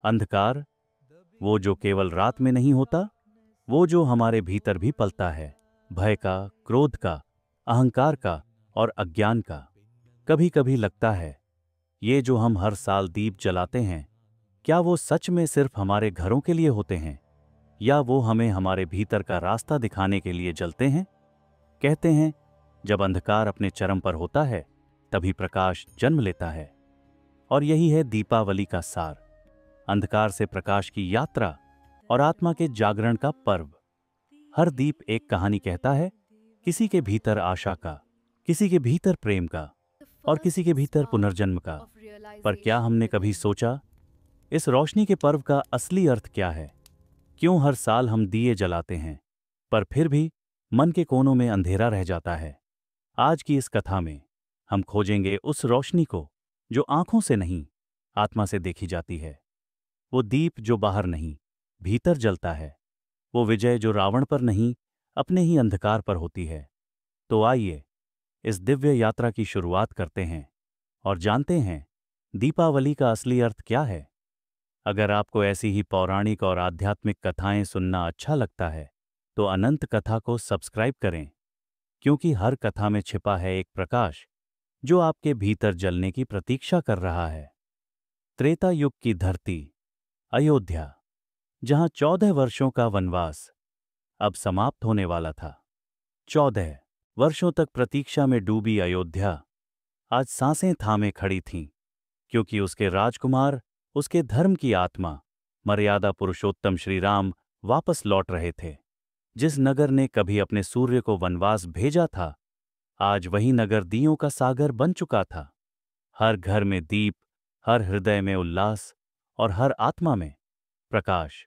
अंधकार, वो जो केवल रात में नहीं होता, वो जो हमारे भीतर भी पलता है, भय का, क्रोध का, अहंकार का और अज्ञान का। कभी कभी लगता है ये जो हम हर साल दीप जलाते हैं, क्या वो सच में सिर्फ हमारे घरों के लिए होते हैं, या वो हमें हमारे भीतर का रास्ता दिखाने के लिए जलते हैं? कहते हैं जब अंधकार अपने चरम पर होता है तभी प्रकाश जन्म लेता है। और यही है दीपावली का सार, अंधकार से प्रकाश की यात्रा और आत्मा के जागरण का पर्व। हर दीप एक कहानी कहता है, किसी के भीतर आशा का, किसी के भीतर प्रेम का और किसी के भीतर पुनर्जन्म का। पर क्या हमने कभी सोचा इस रोशनी के पर्व का असली अर्थ क्या है? क्यों हर साल हम दिए जलाते हैं पर फिर भी मन के कोनों में अंधेरा रह जाता है? आज की इस कथा में हम खोजेंगे उस रोशनी को जो आंखों से नहीं, आत्मा से देखी जाती है। वो दीप जो बाहर नहीं, भीतर जलता है। वो विजय जो रावण पर नहीं, अपने ही अंधकार पर होती है। तो आइए इस दिव्य यात्रा की शुरुआत करते हैं और जानते हैं दीपावली का असली अर्थ क्या है। अगर आपको ऐसी ही पौराणिक और आध्यात्मिक कथाएं सुनना अच्छा लगता है तो अनंत कथा को सब्सक्राइब करें, क्योंकि हर कथा में छिपा है एक प्रकाश जो आपके भीतर जलने की प्रतीक्षा कर रहा है। त्रेता युग की धरती, अयोध्या, जहां 14 वर्षों का वनवास अब समाप्त होने वाला था। 14 वर्षों तक प्रतीक्षा में डूबी अयोध्या आज सांसें थामे खड़ी थीं, क्योंकि उसके राजकुमार, उसके धर्म की आत्मा, मर्यादा पुरुषोत्तम श्री राम वापस लौट रहे थे। जिस नगर ने कभी अपने सूर्य को वनवास भेजा था, आज वही नगर दियों का सागर बन चुका था। हर घर में दीप, हर हृदय में उल्लास और हर आत्मा में प्रकाश।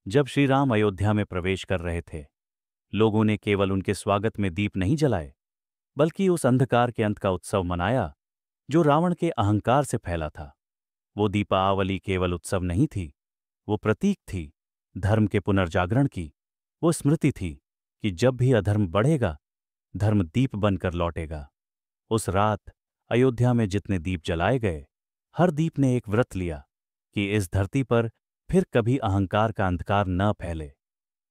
जब श्री राम अयोध्या में प्रवेश कर रहे थे, लोगों ने केवल उनके स्वागत में दीप नहीं जलाए, बल्कि उस अंधकार के अंत का उत्सव मनाया जो रावण के अहंकार से फैला था। वो दीपावली केवल उत्सव नहीं थी, वो प्रतीक थी धर्म के पुनर्जागरण की। वो स्मृति थी कि जब भी अधर्म बढ़ेगा, धर्म दीप बनकर लौटेगा। उस रात अयोध्या में जितने दीप जलाए गए, हर दीप ने एक व्रत लिया कि इस धरती पर फिर कभी अहंकार का अंधकार न फैले,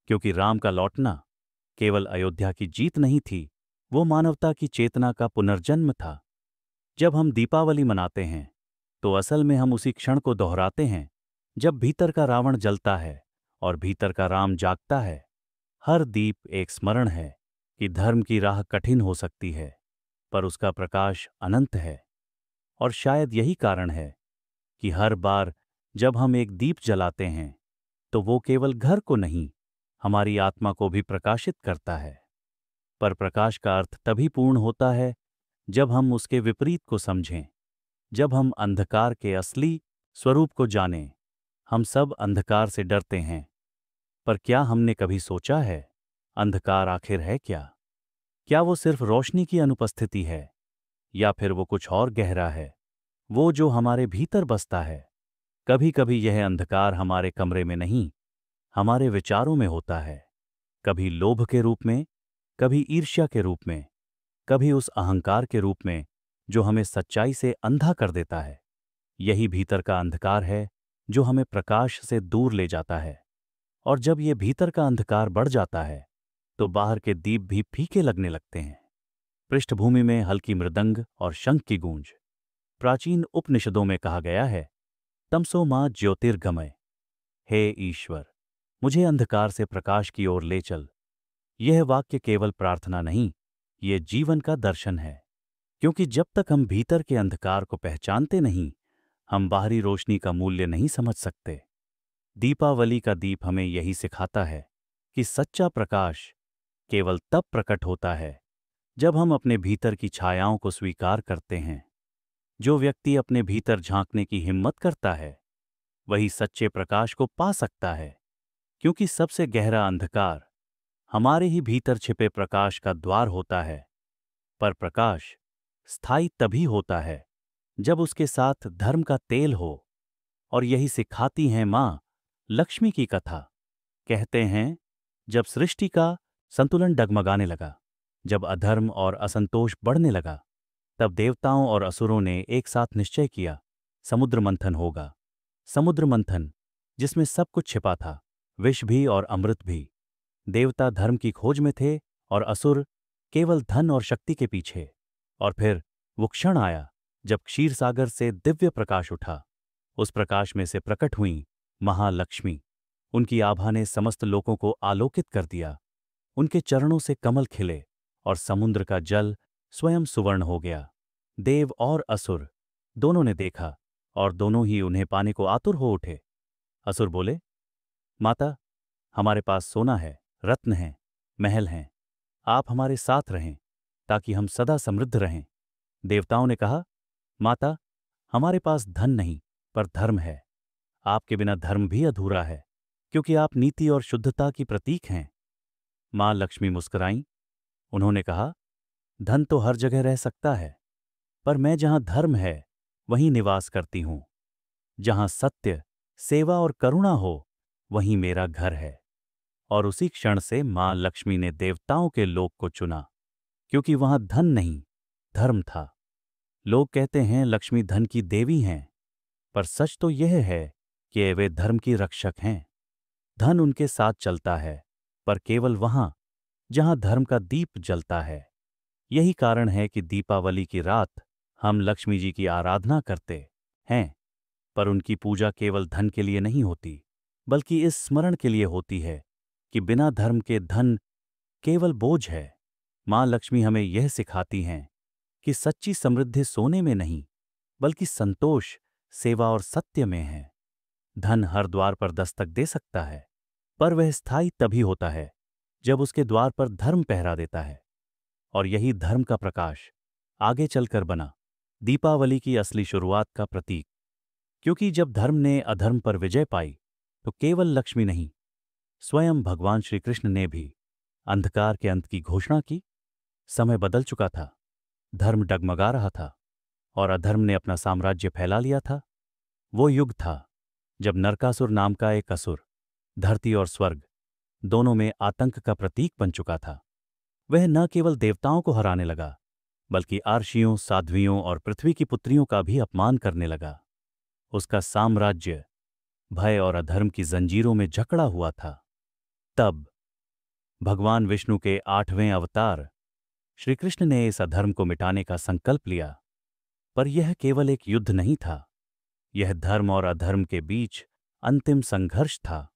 क्योंकि राम का लौटना केवल अयोध्या की जीत नहीं थी, वो मानवता की चेतना का पुनर्जन्म था। जब हम दीपावली मनाते हैं तो असल में हम उसी क्षण को दोहराते हैं जब भीतर का रावण जलता है और भीतर का राम जागता है। हर दीप एक स्मरण है कि धर्म की राह कठिन हो सकती है, पर उसका प्रकाश अनंत है। और शायद यही कारण है कि हर बार जब हम एक दीप जलाते हैं तो वो केवल घर को नहीं, हमारी आत्मा को भी प्रकाशित करता है। पर प्रकाश का अर्थ तभी पूर्ण होता है जब हम उसके विपरीत को समझें, जब हम अंधकार के असली स्वरूप को जानें। हम सब अंधकार से डरते हैं, पर क्या हमने कभी सोचा है अंधकार आखिर है क्या? क्या वो सिर्फ रोशनी की अनुपस्थिति है, या फिर वो कुछ और गहरा है, वो जो हमारे भीतर बसता है? कभी कभी यह अंधकार हमारे कमरे में नहीं, हमारे विचारों में होता है। कभी लोभ के रूप में, कभी ईर्ष्या के रूप में, कभी उस अहंकार के रूप में जो हमें सच्चाई से अंधा कर देता है। यही भीतर का अंधकार है जो हमें प्रकाश से दूर ले जाता है। और जब ये भीतर का अंधकार बढ़ जाता है तो बाहर के दीप भी फीके लगने लगते हैं। पृष्ठभूमि में हल्की मृदंग और शंख की गूंज। प्राचीन उपनिषदों में कहा गया है, तमसो मां ज्योतिर्गमय। हे ईश्वर, मुझे अंधकार से प्रकाश की ओर ले चल। यह वाक्य केवल प्रार्थना नहीं, ये जीवन का दर्शन है। क्योंकि जब तक हम भीतर के अंधकार को पहचानते नहीं, हम बाहरी रोशनी का मूल्य नहीं समझ सकते। दीपावली का दीप हमें यही सिखाता है कि सच्चा प्रकाश केवल तब प्रकट होता है जब हम अपने भीतर की छायाओं को स्वीकार करते हैं। जो व्यक्ति अपने भीतर झांकने की हिम्मत करता है, वही सच्चे प्रकाश को पा सकता है। क्योंकि सबसे गहरा अंधकार हमारे ही भीतर छिपे प्रकाश का द्वार होता है। पर प्रकाश स्थायी तभी होता है जब उसके साथ धर्म का तेल हो। और यही सिखाती हैं मां लक्ष्मी की कथा। कहते हैं, जब सृष्टि का संतुलन डगमगाने लगा, जब अधर्म और असंतोष बढ़ने लगा, तब देवताओं और असुरों ने एक साथ निश्चय किया, समुद्र मंथन होगा। समुद्र मंथन, जिसमें सब कुछ छिपा था, विष भी और अमृत भी। देवता धर्म की खोज में थे और असुर केवल धन और शक्ति के पीछे। और फिर वो क्षण आया जब क्षीरसागर से दिव्य प्रकाश उठा। उस प्रकाश में से प्रकट हुई महालक्ष्मी। उनकी आभा ने समस्त लोगों को आलोकित कर दिया। उनके चरणों से कमल खिले और समुद्र का जल स्वयं सुवर्ण हो गया। देव और असुर दोनों ने देखा और दोनों ही उन्हें पाने को आतुर हो उठे। असुर बोले, माता, हमारे पास सोना है, रत्न हैं, महल हैं। आप हमारे साथ रहें ताकि हम सदा समृद्ध रहें। देवताओं ने कहा, माता, हमारे पास धन नहीं पर धर्म है। आपके बिना धर्म भी अधूरा है, क्योंकि आप नीति और शुद्धता की प्रतीक हैं। मां लक्ष्मी मुस्कुराईं। उन्होंने कहा, धन तो हर जगह रह सकता है, पर मैं जहां धर्म है वहीं निवास करती हूं। जहां सत्य, सेवा और करुणा हो वहीं मेरा घर है। और उसी क्षण से मां लक्ष्मी ने देवताओं के लोक को चुना, क्योंकि वहां धन नहीं, धर्म था। लोग कहते हैं लक्ष्मी धन की देवी हैं, पर सच तो यह है कि वे धर्म की रक्षक हैं। धन उनके साथ चलता है, पर केवल वहां जहां धर्म का दीप जलता है। यही कारण है कि दीपावली की रात हम लक्ष्मी जी की आराधना करते हैं, पर उनकी पूजा केवल धन के लिए नहीं होती, बल्कि इस स्मरण के लिए होती है कि बिना धर्म के धन केवल बोझ है। मां लक्ष्मी हमें यह सिखाती हैं कि सच्ची समृद्धि सोने में नहीं, बल्कि संतोष, सेवा और सत्य में है। धन हर द्वार पर दस्तक दे सकता है, पर वह स्थायी तभी होता है जब उसके द्वार पर धर्म पहरा देता है। और यही धर्म का प्रकाश आगे चलकर बना दीपावली की असली शुरुआत का प्रतीक। क्योंकि जब धर्म ने अधर्म पर विजय पाई, तो केवल लक्ष्मी नहीं, स्वयं भगवान श्री कृष्ण ने भी अंधकार के अंत की घोषणा की। समय बदल चुका था, धर्म डगमगा रहा था और अधर्म ने अपना साम्राज्य फैला लिया था। वो युग था जब नरकासुर नाम का एक असुर धरती और स्वर्ग दोनों में आतंक का प्रतीक बन चुका था। वह न केवल देवताओं को हराने लगा, बल्कि आर्षियों, साध्वियों और पृथ्वी की पुत्रियों का भी अपमान करने लगा। उसका साम्राज्य भय और अधर्म की जंजीरों में जकड़ा हुआ था। तब भगवान विष्णु के 8वें अवतार श्री कृष्ण ने इस अधर्म को मिटाने का संकल्प लिया। पर यह केवल एक युद्ध नहीं था, यह धर्म और अधर्म के बीच अंतिम संघर्ष था।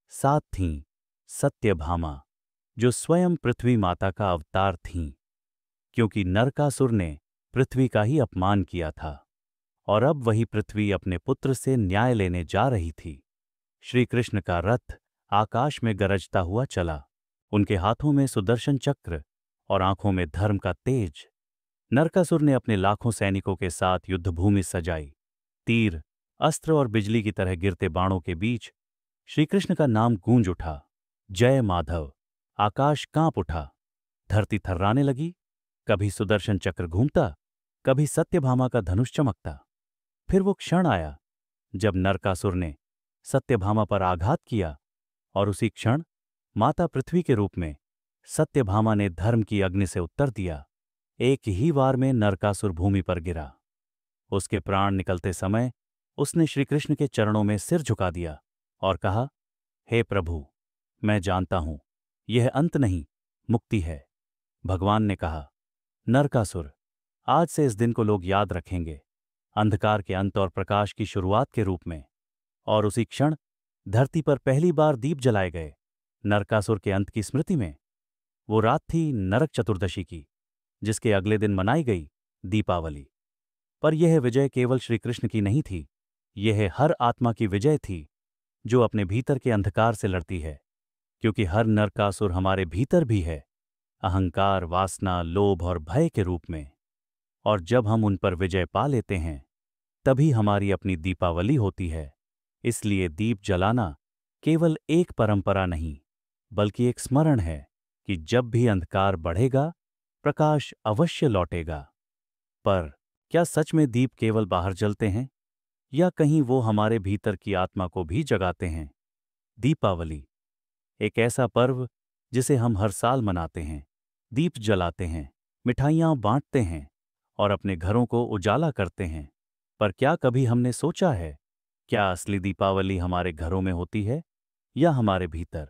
साथ थीं सत्यभामा, जो स्वयं पृथ्वी माता का अवतार थीं, क्योंकि नरकासुर ने पृथ्वी का ही अपमान किया था और अब वही पृथ्वी अपने पुत्र से न्याय लेने जा रही थी। श्री कृष्ण का रथ आकाश में गरजता हुआ चला, उनके हाथों में सुदर्शन चक्र और आंखों में धर्म का तेज। नरकासुर ने अपने लाखों सैनिकों के साथ युद्धभूमि सजाई। तीर, अस्त्र और बिजली की तरह गिरते बाणों के बीच श्रीकृष्ण का नाम गूंज उठा, जय माधव। आकाश कांप उठा, धरती थर्राने लगी। कभी सुदर्शन चक्र घूमता, कभी सत्यभामा का धनुष चमकता। फिर वो क्षण आया जब नरकासुर ने सत्यभामा पर आघात किया और उसी क्षण माता पृथ्वी के रूप में सत्यभामा ने धर्म की अग्नि से उत्तर दिया। एक ही वार में नरकासुर भूमि पर गिरा। उसके प्राण निकलते समय उसने श्रीकृष्ण के चरणों में सिर झुका दिया और कहा, हे प्रभु, मैं जानता हूं यह अंत नहीं, मुक्ति है। भगवान ने कहा, नरकासुर, आज से इस दिन को लोग याद रखेंगे, अंधकार के अंत और प्रकाश की शुरुआत के रूप में। और उसी क्षण धरती पर पहली बार दीप जलाए गए, नरकासुर के अंत की स्मृति में। वो रात थी नरक चतुर्दशी की, जिसके अगले दिन मनाई गई दीपावली। पर यह विजय केवल श्री कृष्ण की नहीं थी, यह हर आत्मा की विजय थी जो अपने भीतर के अंधकार से लड़ती है। क्योंकि हर नरकासुर हमारे भीतर भी है, अहंकार, वासना, लोभ और भय के रूप में। और जब हम उन पर विजय पा लेते हैं, तभी हमारी अपनी दीपावली होती है। इसलिए दीप जलाना केवल एक परंपरा नहीं, बल्कि एक स्मरण है कि जब भी अंधकार बढ़ेगा, प्रकाश अवश्य लौटेगा। पर क्या सच में दीप केवल बाहर जलते हैं, या कहीं वो हमारे भीतर की आत्मा को भी जगाते हैं? दीपावली एक ऐसा पर्व जिसे हम हर साल मनाते हैं, दीप जलाते हैं, मिठाइयाँ बांटते हैं और अपने घरों को उजाला करते हैं। पर क्या कभी हमने सोचा है क्या असली दीपावली हमारे घरों में होती है या हमारे भीतर?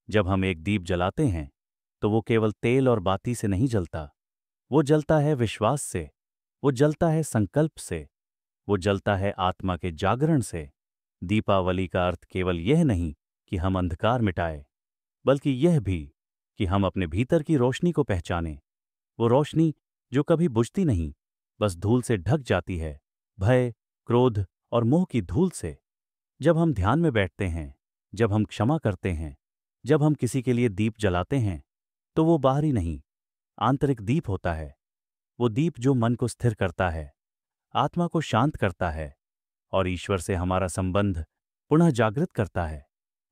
जब हम एक दीप जलाते हैं तो वो केवल तेल और बाती से नहीं जलता। वो जलता है विश्वास से, वो जलता है संकल्प से, वो जलता है आत्मा के जागरण से। दीपावली का अर्थ केवल यह नहीं कि हम अंधकार मिटाए, बल्कि यह भी कि हम अपने भीतर की रोशनी को पहचानें। वो रोशनी जो कभी बुझती नहीं, बस धूल से ढक जाती है, भय, क्रोध और मोह की धूल से। जब हम ध्यान में बैठते हैं, जब हम क्षमा करते हैं, जब हम किसी के लिए दीप जलाते हैं, तो वो बाहरी नहीं, आंतरिक दीप होता है। वो दीप जो मन को स्थिर करता है, आत्मा को शांत करता है और ईश्वर से हमारा संबंध पुनः जागृत करता है।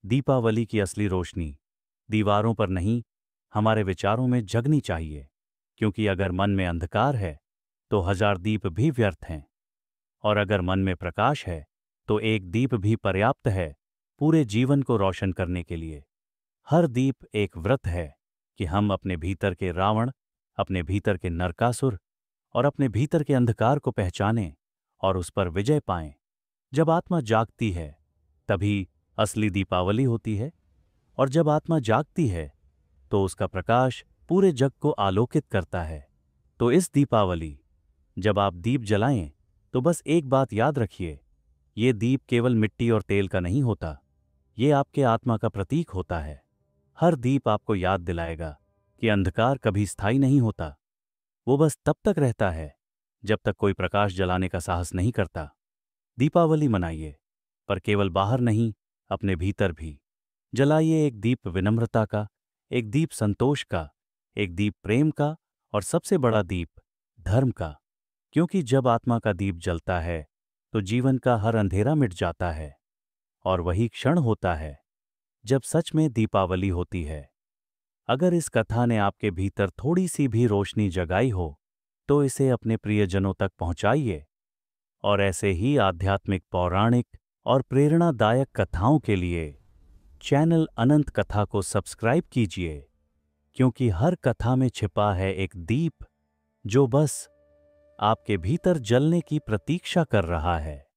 दीपावली की असली रोशनी दीवारों पर नहीं, हमारे विचारों में जगनी चाहिए, क्योंकि अगर मन में अंधकार है तो 1000 दीप भी व्यर्थ हैं, और अगर मन में प्रकाश है तो एक दीप भी पर्याप्त है पूरे जीवन को रोशन करने के लिए। हर दीप एक व्रत है कि हम अपने भीतर के रावण, अपने भीतर के नरकासुर और अपने भीतर के अंधकार को पहचानें और उस पर विजय पाएं। जब आत्मा जागती है तभी असली दीपावली होती है, और जब आत्मा जागती है तो उसका प्रकाश पूरे जग को आलोकित करता है। तो इस दीपावली जब आप दीप जलाएं तो बस एक बात याद रखिए, ये दीप केवल मिट्टी और तेल का नहीं होता, ये आपके आत्मा का प्रतीक होता है। हर दीप आपको याद दिलाएगा कि अंधकार कभी स्थायी नहीं होता, वो बस तब तक रहता है जब तक कोई प्रकाश जलाने का साहस नहीं करता। दीपावली मनाइए, पर केवल बाहर नहीं, अपने भीतर भी। जलाइए एक दीप विनम्रता का, एक दीप संतोष का, एक दीप प्रेम का, और सबसे बड़ा दीप धर्म का। क्योंकि जब आत्मा का दीप जलता है तो जीवन का हर अंधेरा मिट जाता है, और वही क्षण होता है जब सच में दीपावली होती है। अगर इस कथा ने आपके भीतर थोड़ी सी भी रोशनी जगाई हो तो इसे अपने प्रियजनों तक पहुंचाइए, और ऐसे ही आध्यात्मिक, पौराणिक और प्रेरणादायक कथाओं के लिए चैनल अनंत कथा को सब्सक्राइब कीजिए, क्योंकि हर कथा में छिपा है एक दीप जो बस आपके भीतर जलने की प्रतीक्षा कर रहा है।